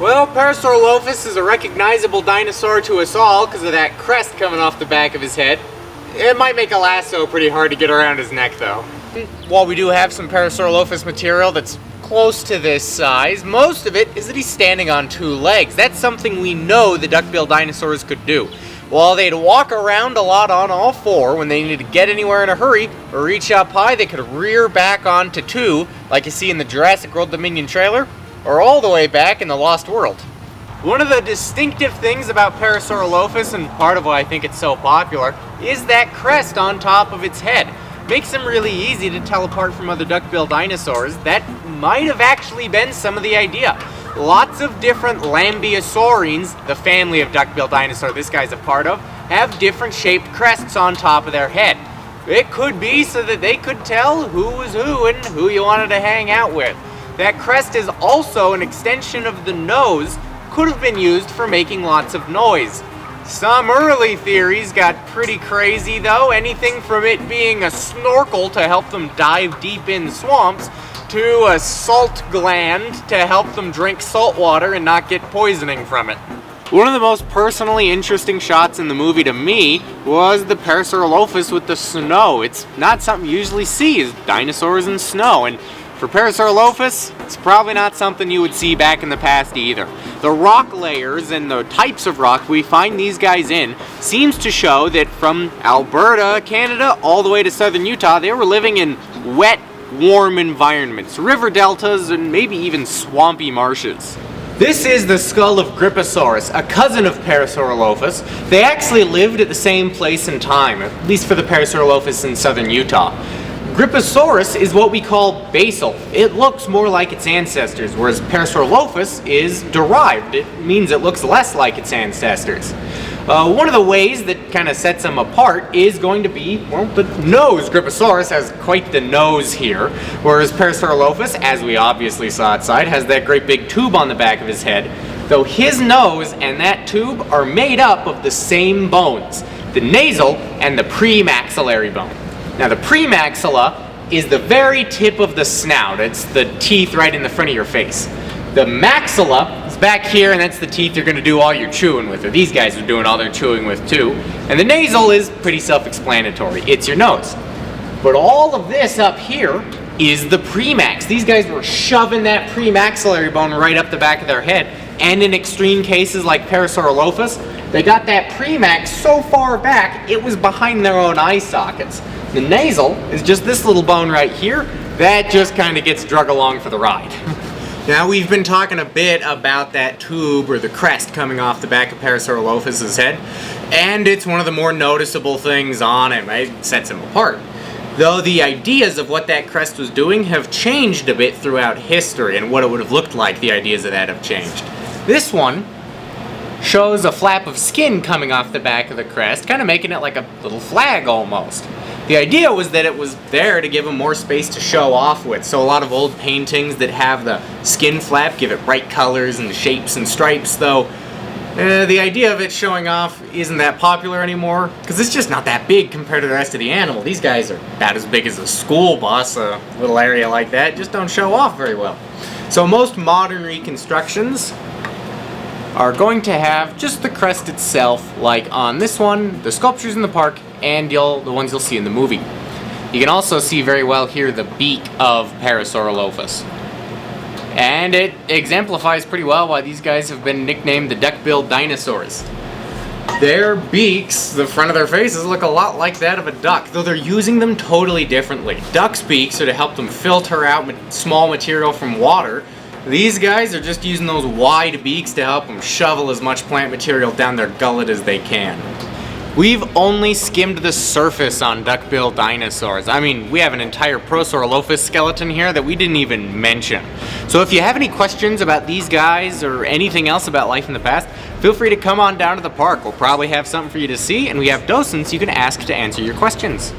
Well, Parasaurolophus is a recognizable dinosaur to us all because of that crest coming off the back of his head. It might make a lasso pretty hard to get around his neck, though. While we do have some Parasaurolophus material that's close to this size, most of it is that he's standing on two legs. That's something we know the duck-billed dinosaurs could do. While they'd walk around a lot on all four, when they needed to get anywhere in a hurry or reach up high, they could rear back onto two, like you see in the Jurassic World Dominion trailer, or all the way back in the Lost World. One of the distinctive things about Parasaurolophus, and part of why I think it's so popular, is that crest on top of its head. Makes them really easy to tell apart from other duck-billed dinosaurs. That might have actually been some of the idea. Lots of different Lambeosaurines, the family of duck-billed dinosaur this guy's a part of, have different shaped crests on top of their head. It could be so that they could tell who was who and who you wanted to hang out with. That crest is also an extension of the nose, could have been used for making lots of noise. Some early theories got pretty crazy though, anything from it being a snorkel to help them dive deep in swamps, to a salt gland to help them drink salt water and not get poisoning from it. One of the most personally interesting shots in the movie to me was the Parasaurolophus with the snow. It's not something you usually see, is dinosaurs in snow, and for Parasaurolophus, it's probably not something you would see back in the past either. The rock layers and the types of rock we find these guys in seems to show that from Alberta, Canada, all the way to southern Utah, they were living in wet, warm environments, river deltas, and maybe even swampy marshes. This is the skull of Gripposaurus, a cousin of Parasaurolophus. They actually lived at the same place and time, at least for the Parasaurolophus in southern Utah. Gripposaurus is what we call basal. It looks more like its ancestors, whereas Parasaurolophus is derived. It means it looks less like its ancestors. One of the ways that kind of sets them apart is going to be, well, the nose. Gripposaurus has quite the nose here, whereas Parasaurolophus, as we obviously saw outside, has that great big tube on the back of his head, though his nose and that tube are made up of the same bones, the nasal and the premaxillary bone. Now the premaxilla is the very tip of the snout. It's the teeth right in the front of your face. The maxilla is back here, and that's the teeth you're going to do all your chewing with, or these guys are doing all their chewing with too. And the nasal is pretty self-explanatory. It's your nose. But all of this up here is the premax. These guys were shoving that premaxillary bone right up the back of their head, and in extreme cases like Parasaurolophus, they got that premax so far back it was behind their own eye sockets. The nasal is just this little bone right here that just kind of gets drug along for the ride. Now we've been talking a bit about that tube or the crest coming off the back of Parasaurolophus' head, and it's one of the more noticeable things on him. It sets him apart. Though the ideas of what that crest was doing have changed a bit throughout history, and what it would have looked like, the ideas of that have changed. This one shows a flap of skin coming off the back of the crest, kind of making it like a little flag almost. The idea was that it was there to give him more space to show off with, so a lot of old paintings that have the skin flap give it bright colors and shapes and stripes, though the idea of it showing off isn't that popular anymore, because it's just not that big compared to the rest of the animal. These guys are about as big as a school bus, a little area like that, just don't show off very well. So most modern reconstructions are going to have just the crest itself, like on this one, the sculptures in the park, and the ones you'll see in the movie. You can also see very well here the beak of Parasaurolophus. And it exemplifies pretty well why these guys have been nicknamed the duck-billed dinosaurs. Their beaks, the front of their faces, look a lot like that of a duck, though they're using them totally differently. Ducks' beaks are to help them filter out small material from water. These guys are just using those wide beaks to help them shovel as much plant material down their gullet as they can. We've only skimmed the surface on duck-billed dinosaurs. I mean, we have an entire Parasaurolophus skeleton here that we didn't even mention. So if you have any questions about these guys or anything else about life in the past, feel free to come on down to the park. We'll probably have something for you to see, and we have docents you can ask to answer your questions.